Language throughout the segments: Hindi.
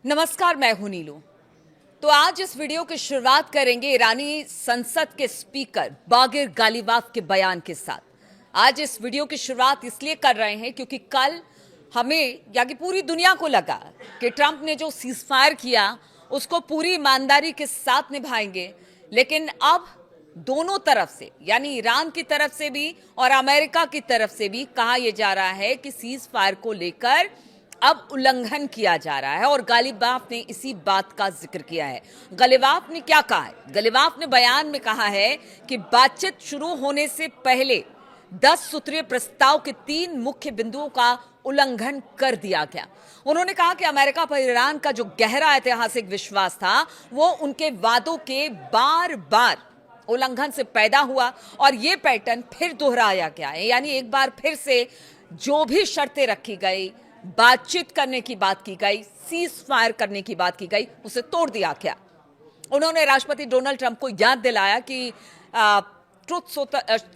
नमस्कार, मैं हूं नीलू। तो आज इस वीडियो की शुरुआत करेंगे ईरानी संसद के स्पीकर बागिर गालिबाफ के बयान के साथ। आज इस वीडियो की शुरुआत इसलिए कर रहे हैं क्योंकि कल हमें या कि पूरी दुनिया को लगा कि ट्रंप ने जो सीजफायर किया उसको पूरी ईमानदारी के साथ निभाएंगे, लेकिन अब दोनों तरफ से यानी ईरान की तरफ से भी और अमेरिका की तरफ से भी कहा यह जा रहा है कि सीजफायर को लेकर अब उल्लंघन किया जा रहा है और गालिबाफ ने इसी बात का जिक्र किया है। गालिबाफ ने क्या कहा है? गालिबाफ ने बयान में कहा है कि बातचीत शुरू होने से पहले 10 सूत्रीय प्रस्ताव के 3 मुख्य बिंदुओं का उल्लंघन कर दिया गया। उन्होंने कहा कि अमेरिका पर ईरान का जो गहरा ऐतिहासिक विश्वास था वो उनके वादों के बार बार उल्लंघन से पैदा हुआ और ये पैटर्न फिर दोहराया गया है। यानी एक बार फिर से जो भी शर्तें रखी गई, बातचीत करने की बात की गई, सीज फायर करने की बात की गई, उसे तोड़ दिया गया। उन्होंने राष्ट्रपति डोनाल्ड ट्रंप को याद दिलाया कि ट्रुथ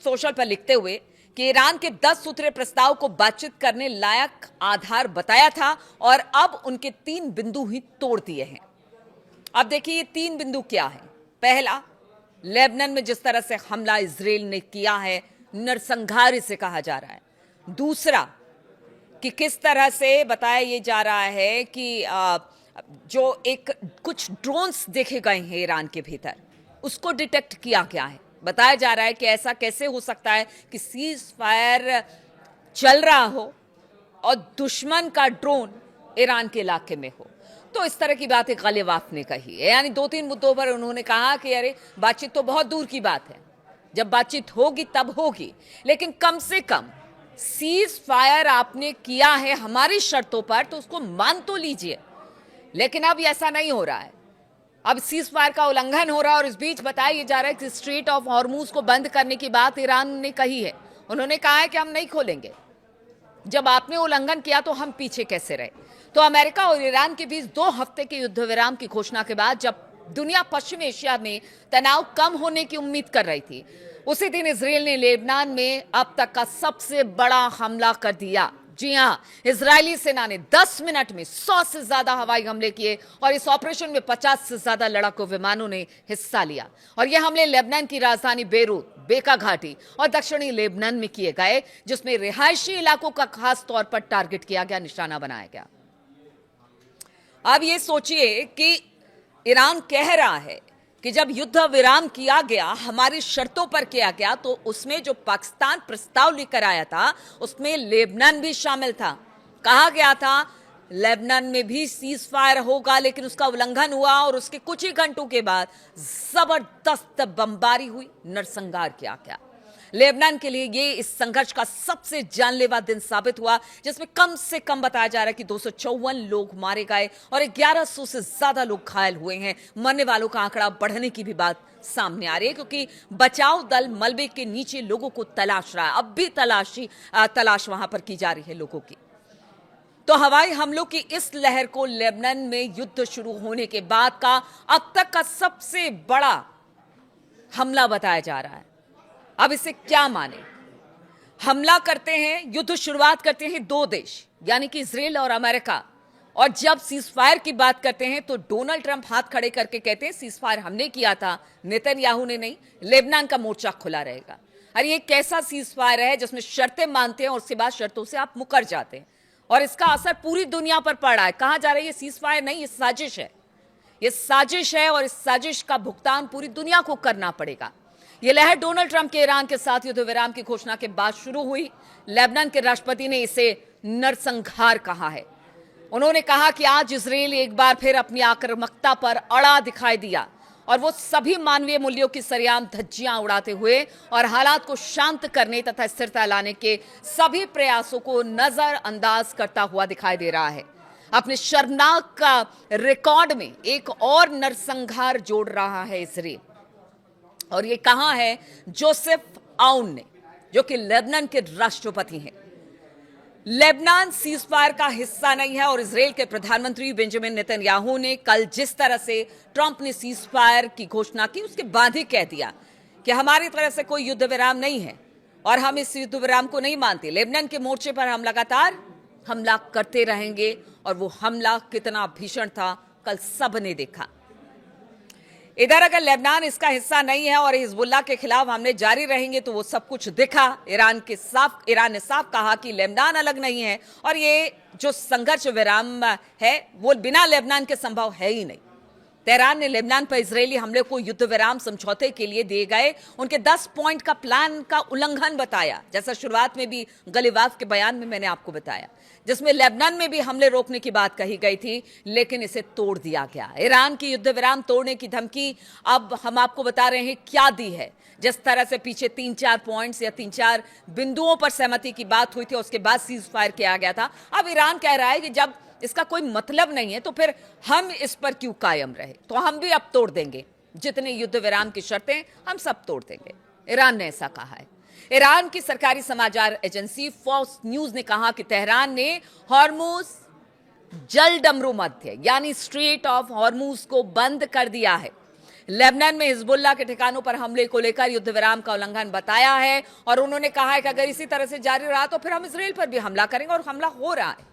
सोशल पर लिखते हुए कि ईरान के 10 सूत्रीय प्रस्ताव को बातचीत करने लायक आधार बताया था और अब उनके 3 बिंदु ही तोड़ दिए हैं। अब देखिए ये 3 बिंदु क्या है। पहला, लेबनान में जिस तरह से हमला इजराइल ने किया है, नरसंहार इसे कहा जा रहा है। दूसरा, कि किस तरह से बताया ये जा रहा है कि जो कुछ ड्रोन्स देखे गए हैं ईरान के भीतर, उसको डिटेक्ट किया गया है। बताया जा रहा है कि ऐसा कैसे हो सकता है कि सीज फायर चल रहा हो और दुश्मन का ड्रोन ईरान के इलाके में हो। तो इस तरह की बातें गालिबाफ ने कही है। यानी 2-3 मुद्दों पर उन्होंने कहा कि अरे बातचीत तो बहुत दूर की बात है, जब बातचीत होगी तब होगी, लेकिन कम से कम सीज फायर आपने किया है हमारी शर्तों पर तो उसको मान तो लीजिए। लेकिन अब ऐसा नहीं हो रहा है, अब सीज फायर का उल्लंघन हो रहा है और इस बीच बताया जा रहा है कि स्ट्रेट ऑफ हॉर्मुज को बंद करने की बात ईरान ने कही है। उन्होंने कहा है कि हम नहीं खोलेंगे, जब आपने उल्लंघन किया तो हम पीछे कैसे रहे। तो अमेरिका और ईरान के बीच 2 हफ्ते के युद्ध विराम की घोषणा के बाद जब दुनिया पश्चिम एशिया में तनाव कम होने की उम्मीद कर रही थी, उसी दिन इजराइल ने लेबनान में अब तक का सबसे बड़ा हमला कर दिया। जी हां, इजरायली सेना ने 10 मिनट में 100 से ज्यादा हवाई हमले किए और इस ऑपरेशन में 50 से ज्यादा लड़ाकू विमानों ने हिस्सा लिया। और ये हमले लेबनान की राजधानी बेरूत, बेका घाटी और दक्षिणी लेबनान में किए गए, जिसमें रिहायशी इलाकों का खास तौर पर टारगेट किया गया, निशाना बनाया गया। अब ये सोचिए कि ईरान कह रहा है कि जब युद्ध विराम किया गया, हमारी शर्तों पर किया गया, तो उसमें जो पाकिस्तान प्रस्ताव लेकर आया था उसमें लेबनान भी शामिल था। कहा गया था लेबनान में भी सीज फायर होगा, लेकिन उसका उल्लंघन हुआ और उसके कुछ ही घंटों के बाद जबरदस्त बमबारी हुई, नरसंहार किया गया। लेबनान के लिए ये इस संघर्ष का सबसे जानलेवा दिन साबित हुआ, जिसमें कम से कम बताया जा रहा है कि 254 लोग मारे गए और 1100 से ज्यादा लोग घायल हुए हैं। मरने वालों का आंकड़ा बढ़ने की भी बात सामने आ रही है, क्योंकि बचाव दल मलबे के नीचे लोगों को तलाश रहा है। अब भी तलाश वहां पर की जा रही है लोगों की। तो हवाई हमलों की इस लहर को लेबनान में युद्ध शुरू होने के बाद का अब तक का सबसे बड़ा हमला बताया जा रहा है। अब इसे क्या माने? हमला करते हैं, युद्ध शुरुआत करते हैं 2 देश यानी कि इजराइल और अमेरिका, और जब सीज फायर की बात करते हैं तो डोनाल्ड ट्रंप हाथ खड़े करके कहते हैं सीज फायर हमने किया था, नेतन्याहू ने नहीं, लेबनान का मोर्चा खुला रहेगा। अरे ये कैसा सीज फायर है जिसमें शर्तें मानते हैं और उसके बाद शर्तों से आप मुकर जाते हैं, और इसका असर पूरी दुनिया पर पड़ रहा है। कहा जा रहा है ये सीज फायर नहीं, ये साजिश है, ये साजिश है और इस साजिश का भुगतान पूरी दुनिया को करना पड़ेगा। ये लहर डोनाल्ड ट्रंप के ईरान के साथ युद्ध विराम की घोषणा के बाद शुरू हुई। लेबनान के राष्ट्रपति ने इसे नरसंहार कहा है। उन्होंने कहा कि आज इजराइल एक बार फिर अपनी आक्रामकता पर अड़ा दिखाई दिया और वो सभी मानवीय मूल्यों की सरेआम धज्जियां उड़ाते हुए और हालात को शांत करने तथा स्थिरता लाने के सभी प्रयासों को नजरअंदाज करता हुआ दिखाई दे रहा है। अपने शर्मनाक का रिकॉर्ड में एक और नरसंहार जोड़ रहा है इजराइल, और ये कहा है जोसेफ आउन ने, जो कि लेबनान के राष्ट्रपति हैं। लेबनान सीजफायर का हिस्सा नहीं है और इजराइल के प्रधानमंत्री बेंजामिन नेतन्याहू ने कल जिस तरह से ट्रंप ने सीजफायर की घोषणा की उसके बाद ही कह दिया कि हमारी तरफ से कोई युद्ध विराम नहीं है और हम इस युद्ध विराम को नहीं मानते। लेबनान के मोर्चे पर हम लगातार हमला करते रहेंगे और वो हमला कितना भीषण था कल सबने देखा। इधर अगर लेबनान इसका हिस्सा नहीं है और हिजबुल्लाह के खिलाफ हमले जारी रहेंगे तो वो सब कुछ दिखा। ईरान ने साफ कहा कि लेबनान अलग नहीं है और ये जो संघर्ष विराम है वो बिना लेबनान के संभव है ही नहीं। तेहरान ने लेबनान पर इजरायली हमले को युद्ध विराम समझौते के लिए दिए गए उनके 10 पॉइंट का प्लान का उल्लंघन बताया, जैसा शुरुआत में भी गलीवाफ के बयान में मैंने आपको बताया, जिसमें लेबनान में भी हमले रोकने की बात कही गई थी, लेकिन इसे तोड़ दिया गया। ईरान की युद्ध विराम तोड़ने की धमकी अब हम आपको बता रहे हैं क्या दी है। जिस तरह से पीछे 3-4 पॉइंट्स या 3-4 बिंदुओं पर सहमति की बात हुई थी, उसके बाद सीज फायर किया गया था। अब ईरान कह रहा है कि जब इसका कोई मतलब नहीं है तो फिर हम इस पर क्यों कायम रहे, तो हम भी अब तोड़ देंगे, जितने युद्ध विराम की शर्तें हम सब तोड़ देंगे। ईरान ने ऐसा कहा है। ईरान की सरकारी समाचार एजेंसी फॉक्स न्यूज ने कहा कि तेहरान ने हॉर्मुज जलडमरू मध्य यानी स्ट्रेट ऑफ हॉर्मुज को बंद कर दिया है। लेबनान में हिजबुल्लाह के ठिकानों पर हमले को लेकर युद्ध विराम का उल्लंघन बताया है और उन्होंने कहा है कि अगर इसी तरह से जारी रहा तो फिर हम इसराइल पर भी हमला करेंगे और हमला हो रहा है।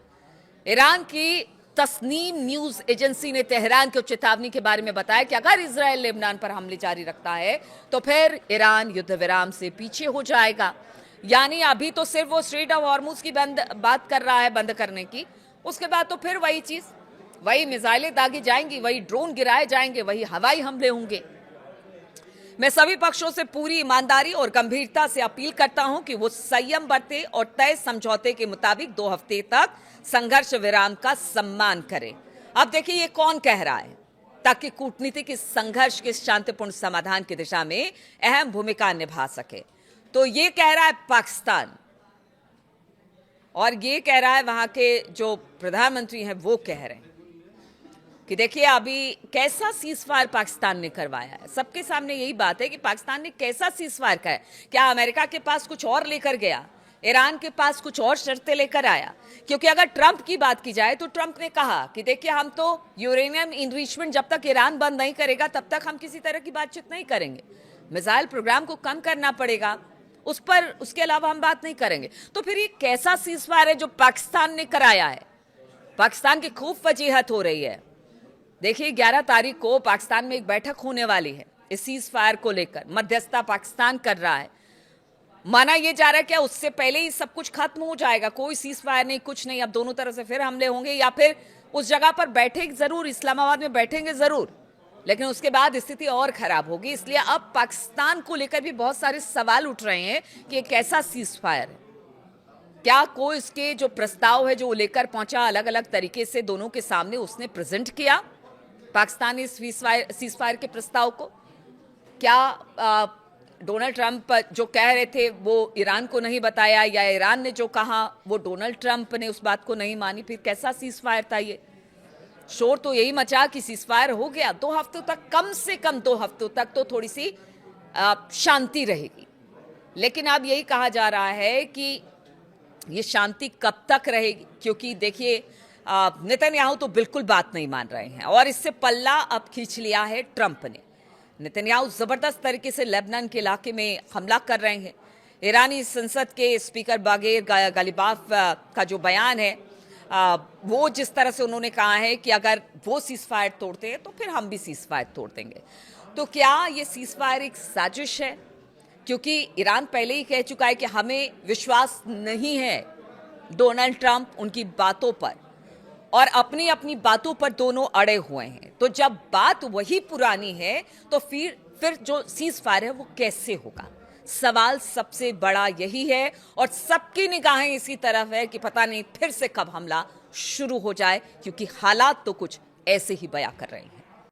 ईरान की तस्नीम न्यूज एजेंसी ने तेहरान की चेतावनी के बारे में बताया कि अगर इजराइल लेबनान पर हमले जारी रखता है तो फिर ईरान युद्ध विराम से पीछे हो जाएगा। यानी अभी तो सिर्फ वो स्ट्रेट ऑफ हॉर्मुज की बात कर रहा है बंद करने की, उसके बाद तो फिर वही चीज, वही मिसाइलें दागी जाएंगी, वही ड्रोन गिराए जाएंगे, वही हवाई हमले होंगे। मैं सभी पक्षों से पूरी ईमानदारी और गंभीरता से अपील करता हूं कि वो संयम बरते और तय समझौते के मुताबिक 2 हफ्ते तक संघर्ष विराम का सम्मान करें। अब देखिए ये कौन कह रहा है, ताकि कूटनीतिक इस संघर्ष के शांतिपूर्ण समाधान की दिशा में अहम भूमिका निभा सके। तो ये कह रहा है पाकिस्तान, और ये कह रहा है वहां के जो प्रधानमंत्री हैं वो कह रहे हैं कि देखिए अभी कैसा सीजफायर पाकिस्तान ने करवाया है। सबके सामने यही बात है कि पाकिस्तान ने कैसा सीजफायर किया है। क्या अमेरिका के पास कुछ और लेकर गया, ईरान के पास कुछ और शर्तें लेकर आया? क्योंकि अगर ट्रंप की बात की जाए तो ट्रंप ने कहा कि देखिए हम तो यूरेनियम इनरिचमेंट जब तक ईरान बंद नहीं करेगा तब तक हम किसी तरह की बातचीत नहीं करेंगे। मिसाइल प्रोग्राम को कम करना पड़ेगा उस पर, उसके अलावा हम बात नहीं करेंगे। तो फिर ये कैसा सीजफायर है जो पाकिस्तान ने कराया है? पाकिस्तान की खूब वजीहत हो रही है। देखिए 11 तारीख को पाकिस्तान में एक बैठक होने वाली है इस सीज फायर को लेकर, मध्यस्थता पाकिस्तान कर रहा है। माना यह जा रहा है क्या उससे पहले ही सब कुछ खत्म हो जाएगा, कोई सीज फायर नहीं, कुछ नहीं, अब दोनों तरफ से फिर हमले होंगे, या फिर उस जगह पर बैठे जरूर, इस्लामाबाद में बैठेंगे जरूर, लेकिन उसके बाद स्थिति और खराब होगी। इसलिए अब पाकिस्तान को लेकर भी बहुत सारे सवाल उठ रहे हैं कि ये कैसा सीज फायर है। क्या कोई इसके जो प्रस्ताव है जो वो लेकर पहुंचा अलग अलग तरीके से दोनों के सामने उसने प्रेजेंट किया पाकिस्तान इस सीज फायर के प्रस्ताव को? क्या डोनाल्ड ट्रंप जो कह रहे थे वो ईरान को नहीं बताया, या ईरान ने जो कहा वो डोनाल्ड ट्रंप ने उस बात को नहीं मानी? फिर कैसा सीज फायर था ये? शोर तो यही मचा कि सीज फायर हो गया, 2 हफ्तों तक, कम से कम 2 हफ्तों तक तो थोड़ी सी शांति रहेगी। लेकिन अब यही कहा जा रहा है कि ये शांति कब तक रहेगी, क्योंकि देखिए नेतन्याहू तो बिल्कुल बात नहीं मान रहे हैं और इससे पल्ला अब खींच लिया है ट्रंप ने। नेतन्याहू जबरदस्त तरीके से लेबनान के इलाके में हमला कर रहे हैं। ईरानी संसद के स्पीकर बागेर गालिबाफ का जो बयान है वो जिस तरह से उन्होंने कहा है कि अगर वो सीज फायर तोड़ते हैं तो फिर हम भी सीज फायर तोड़ देंगे। तो क्या ये सीज फायर एक साजिश है? क्योंकि ईरान पहले ही कह चुका है कि हमें विश्वास नहीं है डोनाल्ड ट्रंप उनकी बातों पर, और अपनी अपनी बातों पर दोनों अड़े हुए हैं। तो जब बात वही पुरानी है तो फिर जो सीज फायर है वो कैसे होगा? सवाल सबसे बड़ा यही है और सबकी निगाहें इसी तरफ है कि पता नहीं फिर से कब हमला शुरू हो जाए, क्योंकि हालात तो कुछ ऐसे ही बयां कर रहे हैं।